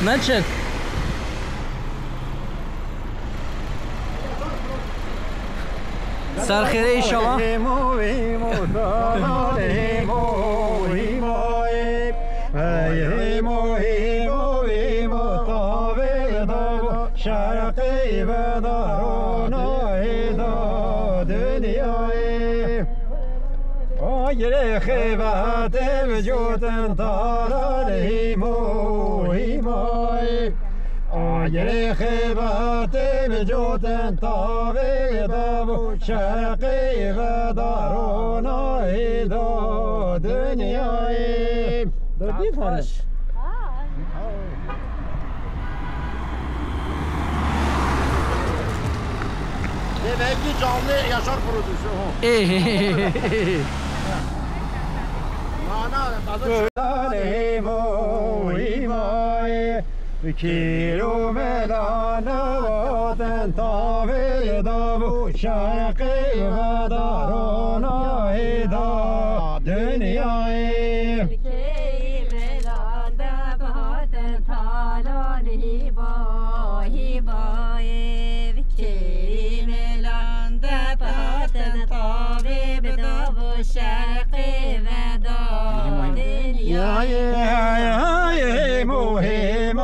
من چک سرخیره ایشالا شرقی و دارانای دا دنیای آگر خیبت وجودن دارانیم و ایمای آگر خیبت وجودن تاوی دا شرقی و دارانای دا دنیای دادی فارش belki canlı Yaşar prodüksiyonu. Kilometrarna tavida bu şarkı ve darona ida dünyayı. Kilometrarna baten talan hiba hibaye. Kilometrarna baten tavida bu şarkı ve darona dünyayı. Muhim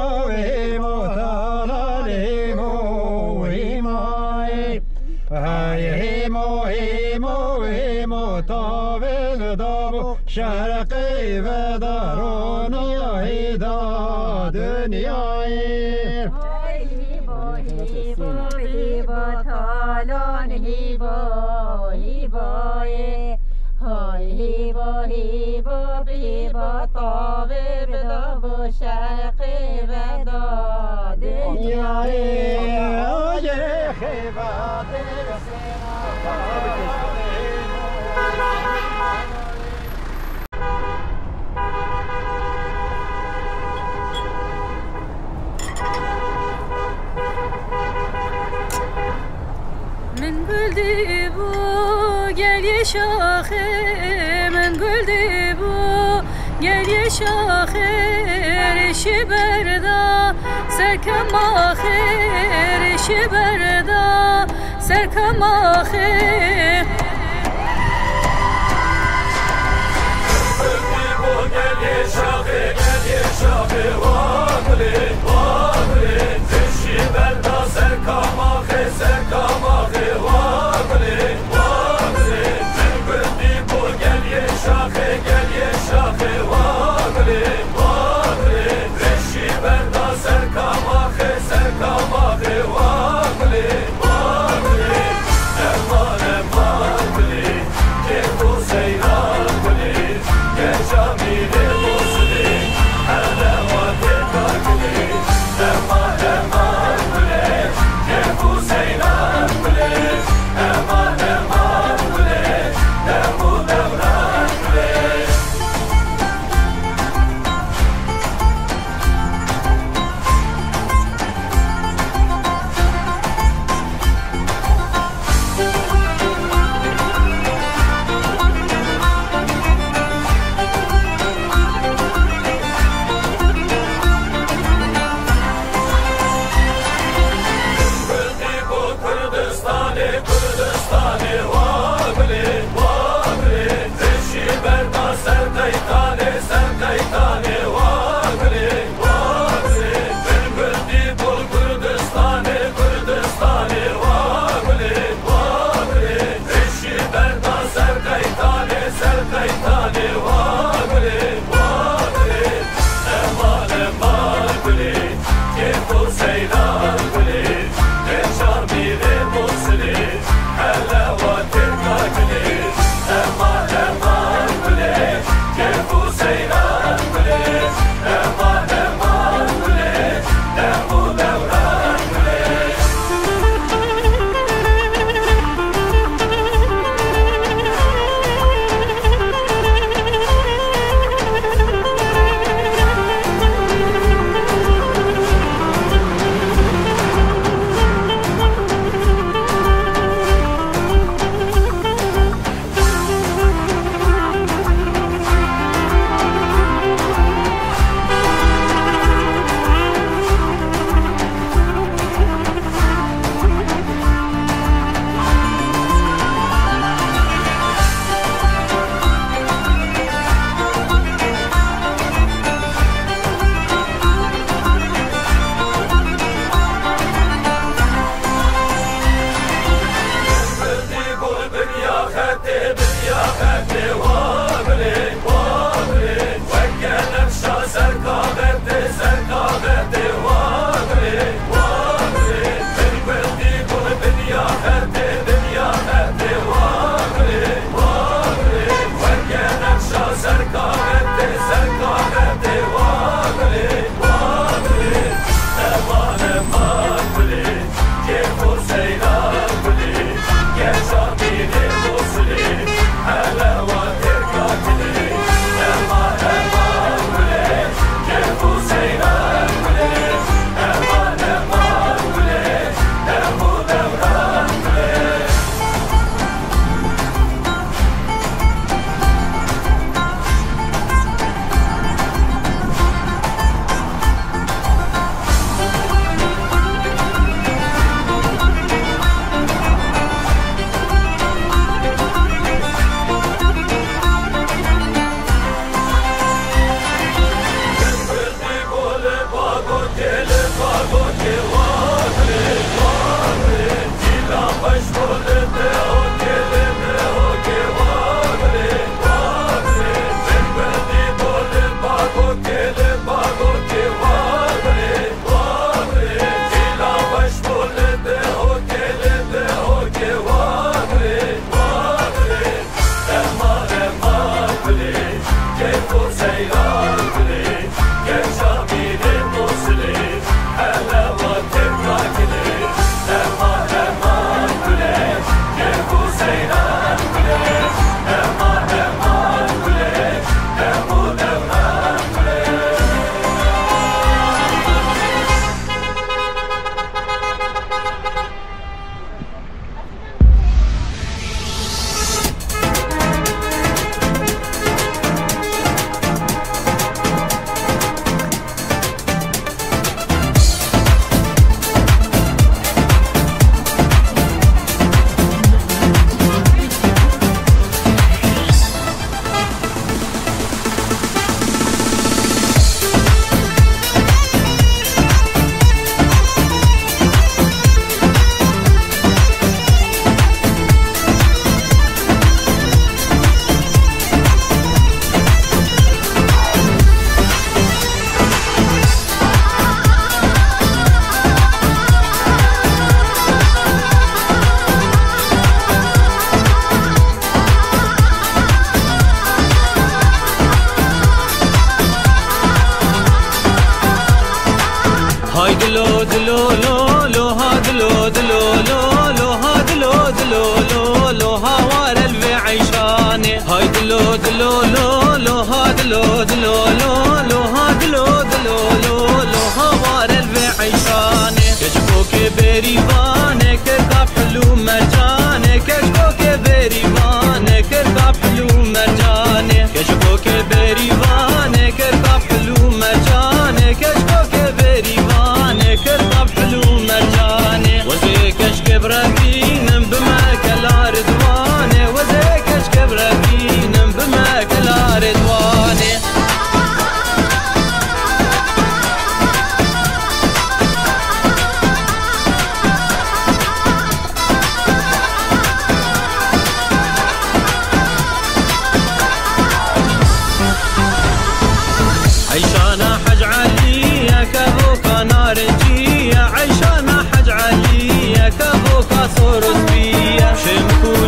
شرقی و دارانای دا دنیای هیبا هیبا هیبا تالان هیبا هیبای های هیبا هیبا هیبا طاوه بدا با شرقی و دا دنیای آجر خیبات من گل دیبو گل یه شاخه من گل دیبو گل یه شاخه ریشی بردا سرکم آخر ریشی بردا سرکم آخر گل یه شاخه واقلی واقلی ریشی بردا سرکم آخر سرکم آخر واقلی واقلی گل دیبو گل یه شاخه واقلی واقلی ریشی بردا سرکم آخر سرکم آخر واقلی واقلی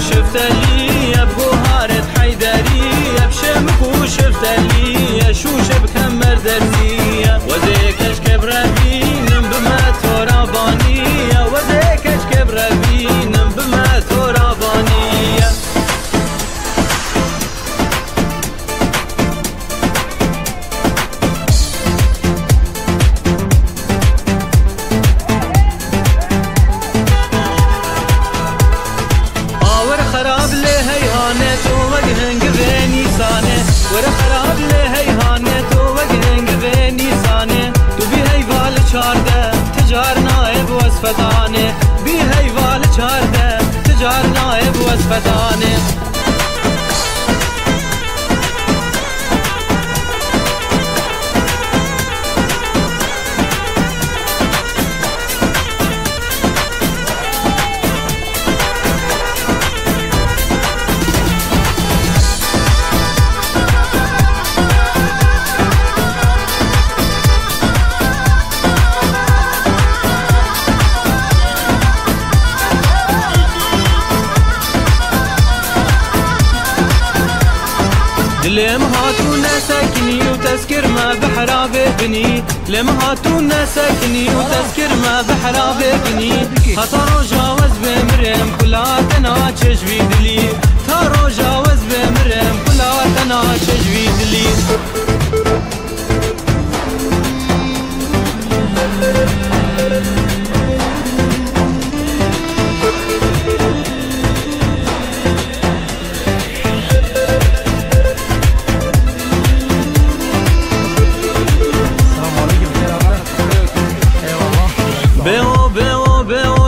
شفتلي ابو هارت حيدري ابشمكو شفتلي شوش بكمر درسي وذيكش كبربين بما تراباني وذيكش كبربين بما تراباني خراب لهيهانه تو وجهنگ بینی سانه ور خراب لهيهانه تو وجهنگ بینی سانه تو بی هیوال چارده تجار نائب وصفتانه بی هیوال چارده تجار نائب وصفتانه لم هاتونا ساكني وتذكر ما بحراب بني لم هاتونا ساكني وتذكر ما بحراب بني هطارو جاوز بمرم كلاتنا تشجوي دلي تارو جاوز بمرم كلاتنا تشجوي دلي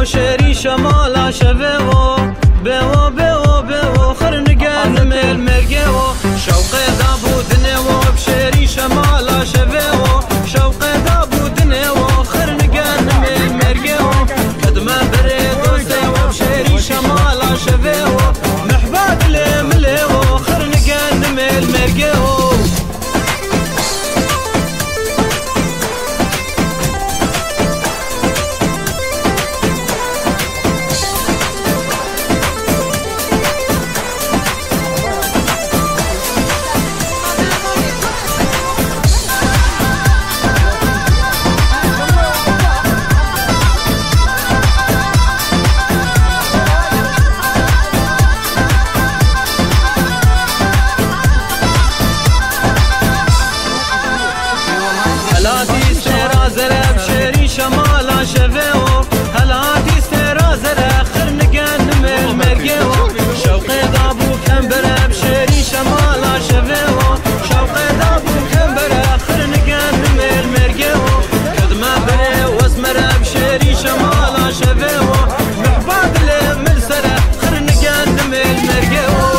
شري شمال شبيو بيو بيو بيو خرنقان ميل مرقيو شوقي دابو دنيو بشري شمال شبيو شوقي دابو دنيو خرنقان ميل مرقيو قدما بريدو سيو بشري شمال شبيو محباد لي مليو خرنقان ميل مرقيو شمال شفيو هلاتي استرازر خرنقان ميل مرقيو شوقي دابو كمبر بشري شمال شفيو شوقي دابو كمبر خرنقان ميل مرقيو قدما بري واسمر بشري شمال شفيو محباد لي ملسر خرنقان ميل مرقيو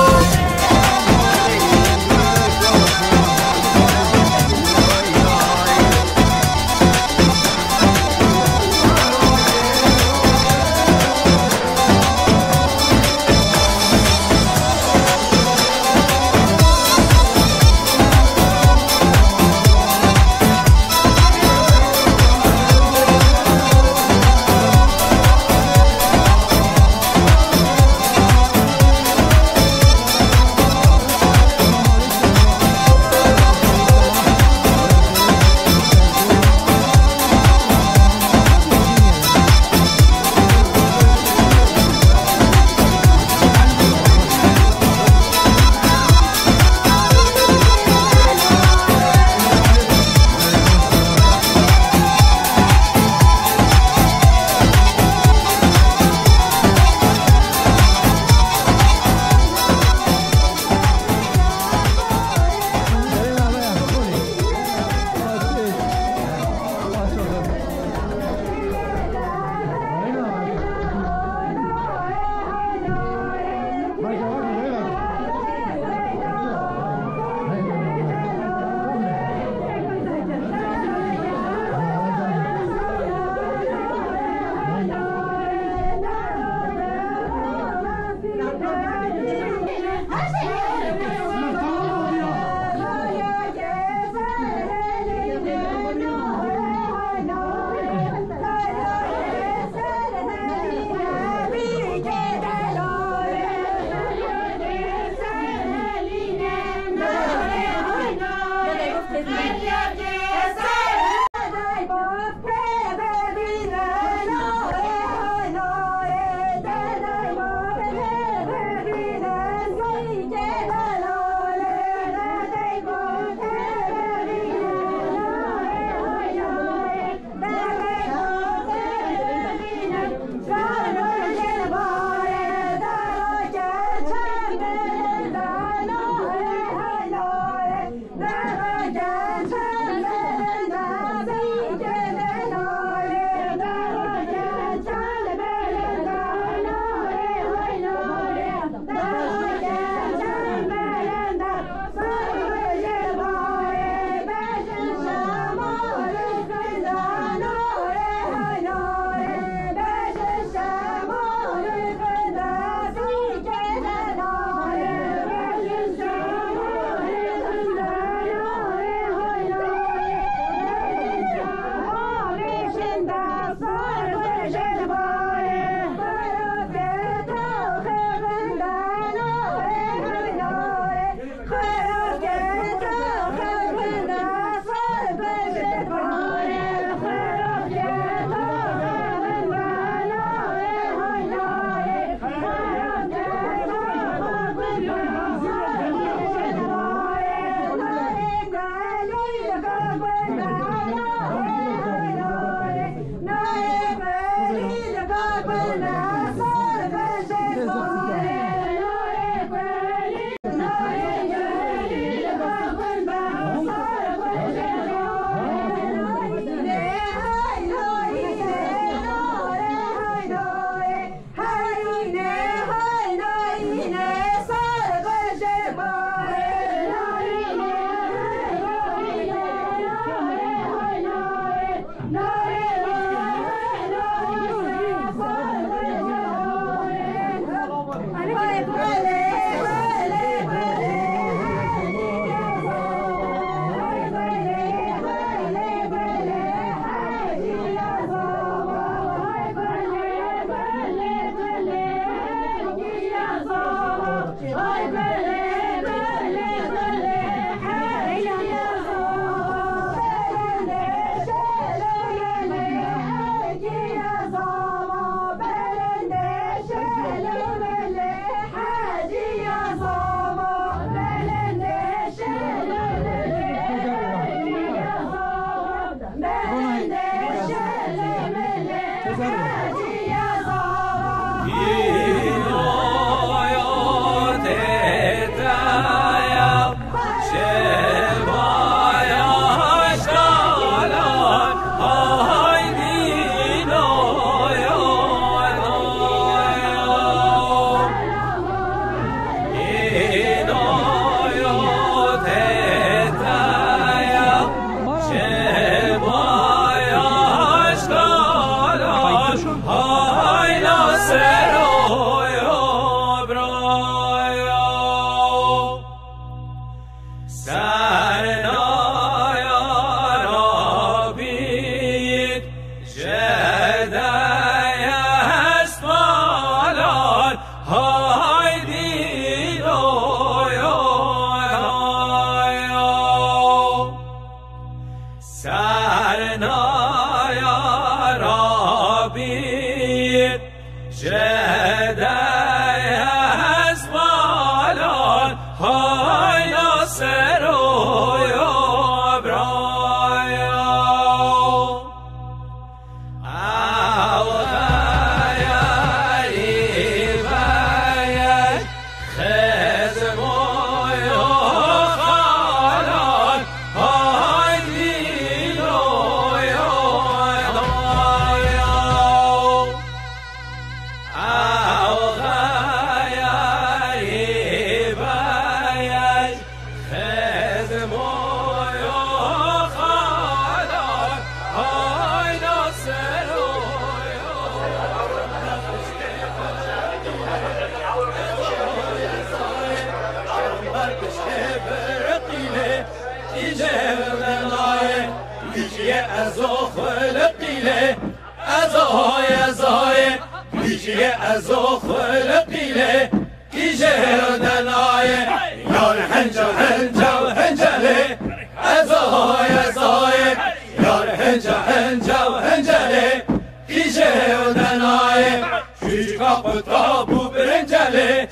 ازو خلقي له كي جهر دنايه يا الحنجه حنجه وحنجله ازو يا زايد يا الحنجه حنجه وحنجله كي جهر دنايه شيج قطاب وبرنجله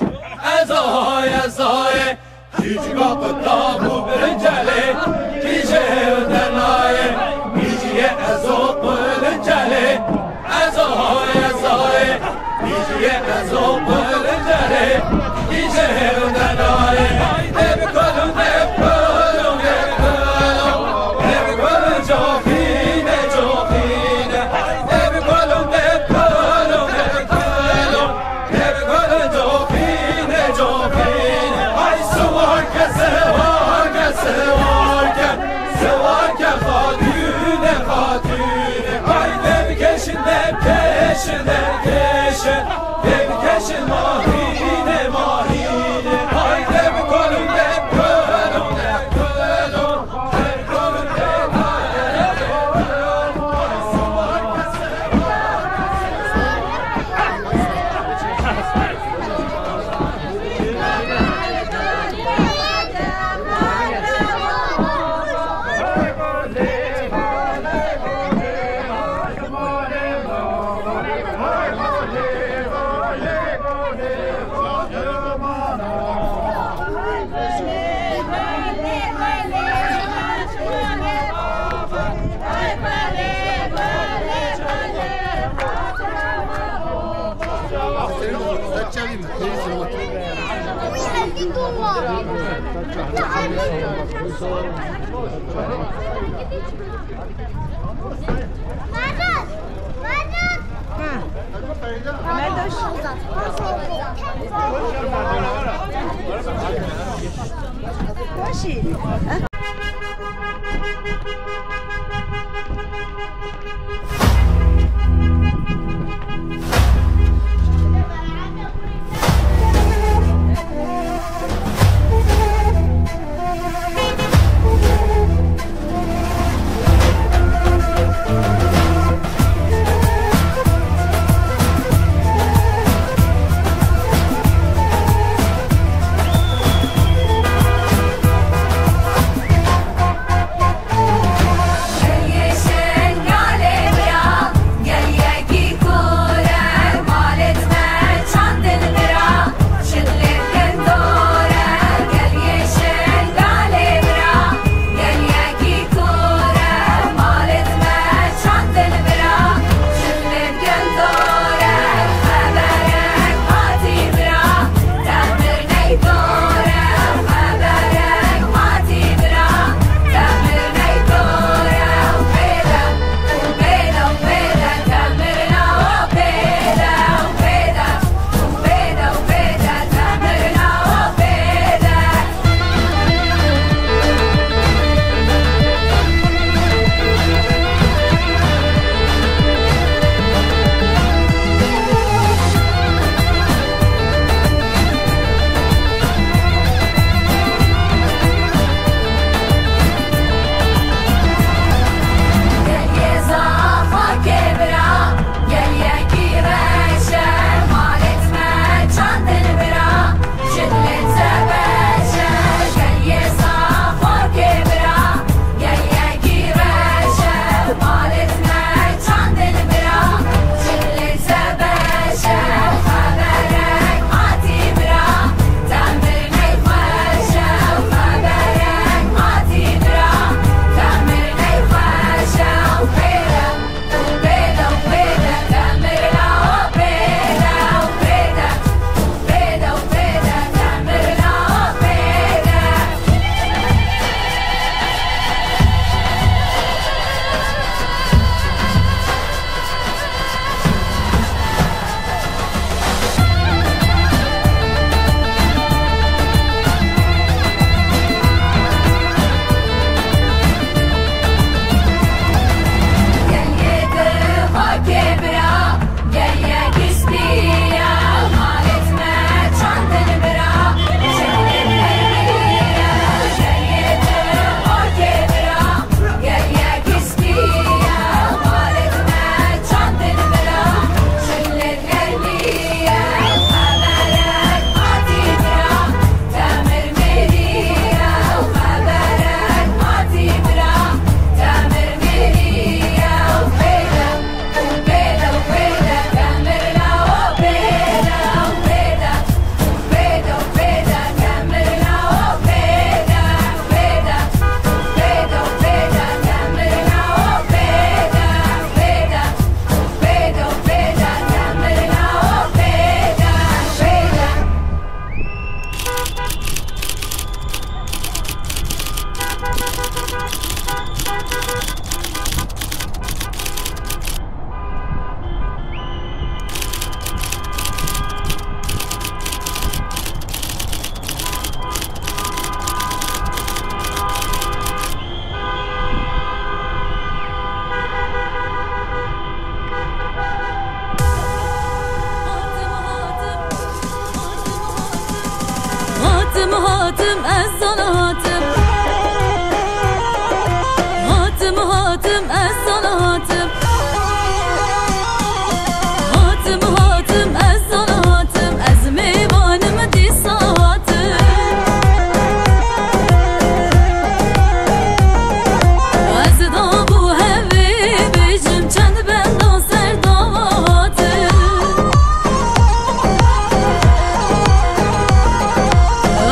ازو يا زايد شيج قطاب وبرنجله كي جهر دنايه يجي ازو برنجله ازو يا زايد يجي ازوق الرجالي يجي ودناي نبكلو نبكلو نبكلو نبكلو جوفينه جوفينه نبكلو نبكلو نبكلو نبكلو جوفينه جوفينه هاي سواك سواك سواك سواك خاتونه خاتونه هاي نبكشن نبكشن نبكشن نبكشن ماهينه ماهينه هاي نبكلو نبكلو نبكلو نبكلو هاتم از زال هاتم هاتم هاتم از زال هاتم هاتم هاتم از زال هاتم از میوانم دیساتم از دابو هوی بیجم چند بندان سر داواتم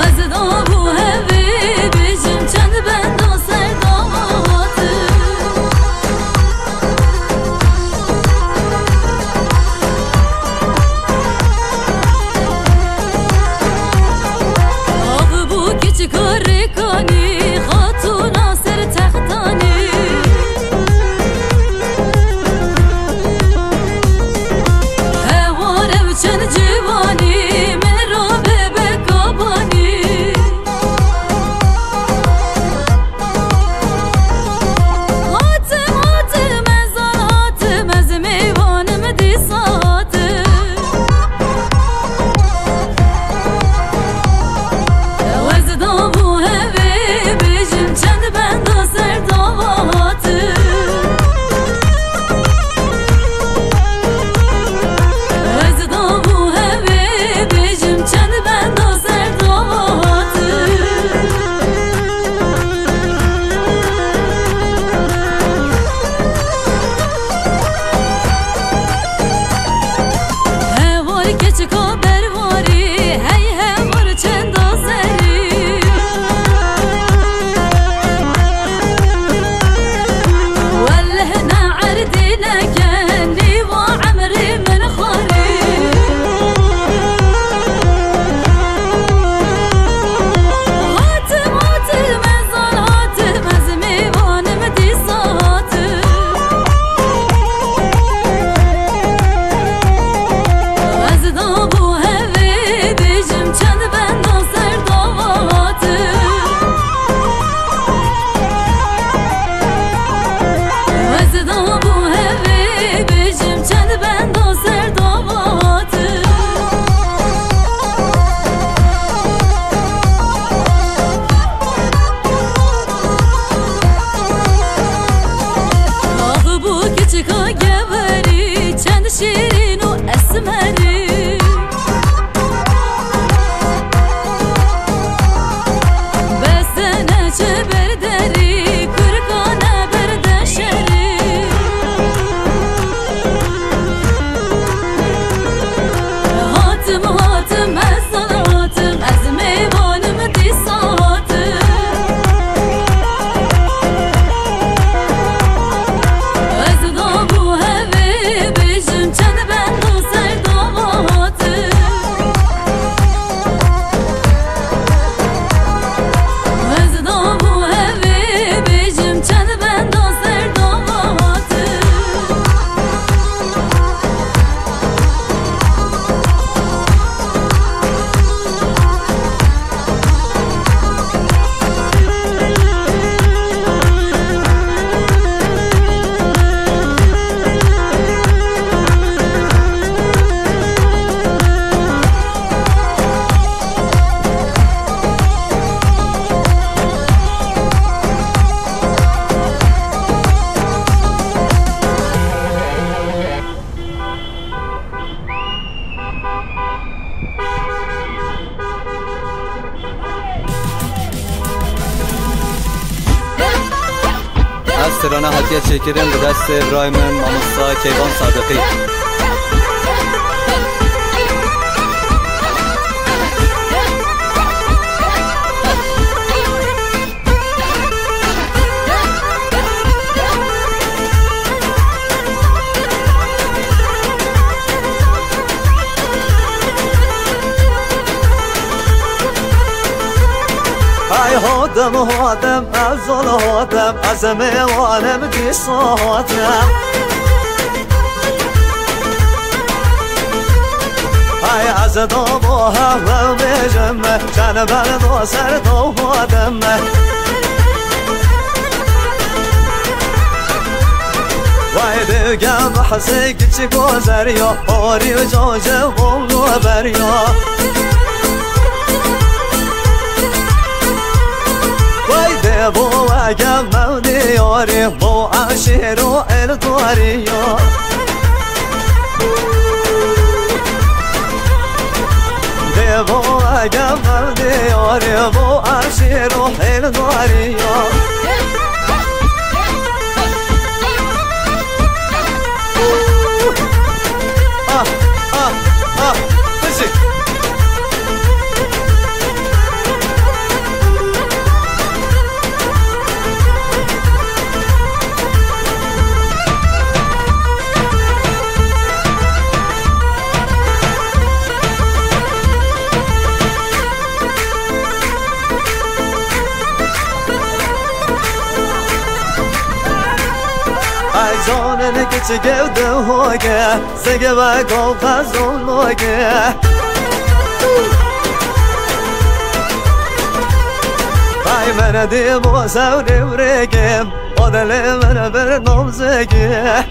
از دابو هوی بیجم چند بندان سر داواتم آب بو کچ کاری کنی خاتونا سر تختانی هواره و چند جوانی من رو به بکابانی هاتم هاتم از آن هاتم از میوانم دیساتم از دابو هوی بیجم چند بندا سر داواتم از دابو هوی بیجم چند بندا سر داواتم هواری کچ کابر واری هی هوار چند آزری والله نعردی نکنی و عمری من خاری هاتم هاتم از آن هاتم از میوانم دیساتم از دابو هوی بیجم چند بندان سر داواتم از دابو هوی بیجم چند بندان سر داواتم آخ بو کچکا گوری چند شیرین و اسمری بستنه چه بردری کرکانه برده شری هاتم هاتم از زال هاتم از میوانم دیساتم از دابو هوی بیجم چند بندان سر داواتم از دابو هوی بیجم چند بندان سر داواتم از ترانه هدیه چکریم به دست ابراهیم ماموسا کیوان صادقی. هاتم هاتم از زال هاتم از میوانم دیساتم های از دابو هوا بیجم چند بندان سر داواتم وای دیگه بحثی کچی گذریا آری و جاجه بولو بریا دبو اگم دیاری با عشیر و الداری دبو اگم دیاری با عشیر و الداری جانن که چه گوده هاگه سگه و گو خزون لاگه ای من دی با سوری برگم آدل من بر نامزگه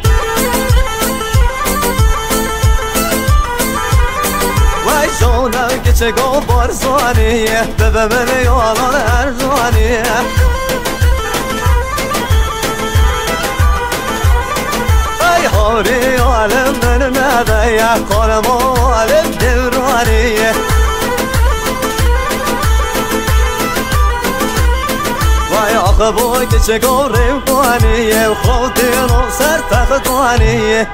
وای جانن که چه گو بارزانیه ببه من یالان ارزانیه هاری عالم من ندایا خانم عالم دورانیه وای آخه بای که چه گوریم کنیه و خودین و سر تخت کنیه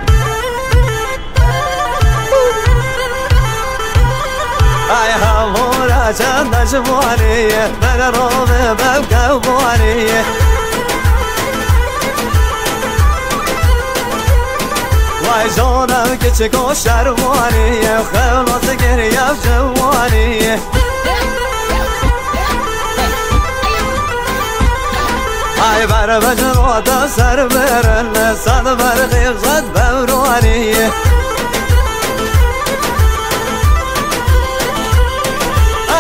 ای همورا چند نجوانیه من رومه بمکوانیه وای جانم که چه گو شروانیه خلاص گریم جوانیه ای بر بجرادا سر برن صد برقی زد بورانیه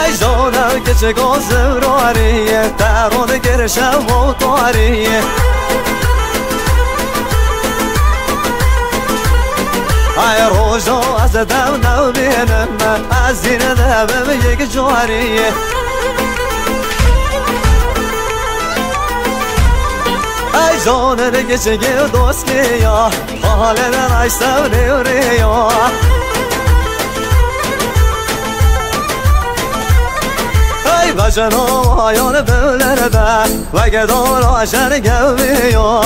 ای جانم که چه گو زورانیه ترون گرشم و تاریه ای روزو از دم نبینم از دین دمم یک جواریه ای جانه که چگه دوستی یا حال نایستم نیوری یا ای بجنو آیان بولرده و گدار آشن گوی یا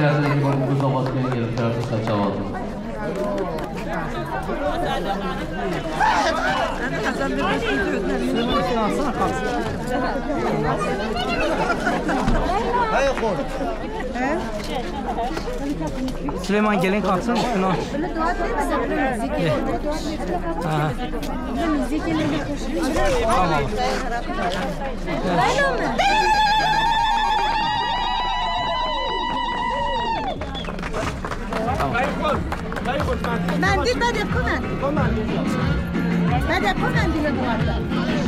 کرده که با امروز آغاز کنیم گرفته رفت سچواد Süleyman gelin kalksın üstüne. Tamam. مندیل بده کنن بده کنن دیگه دوارده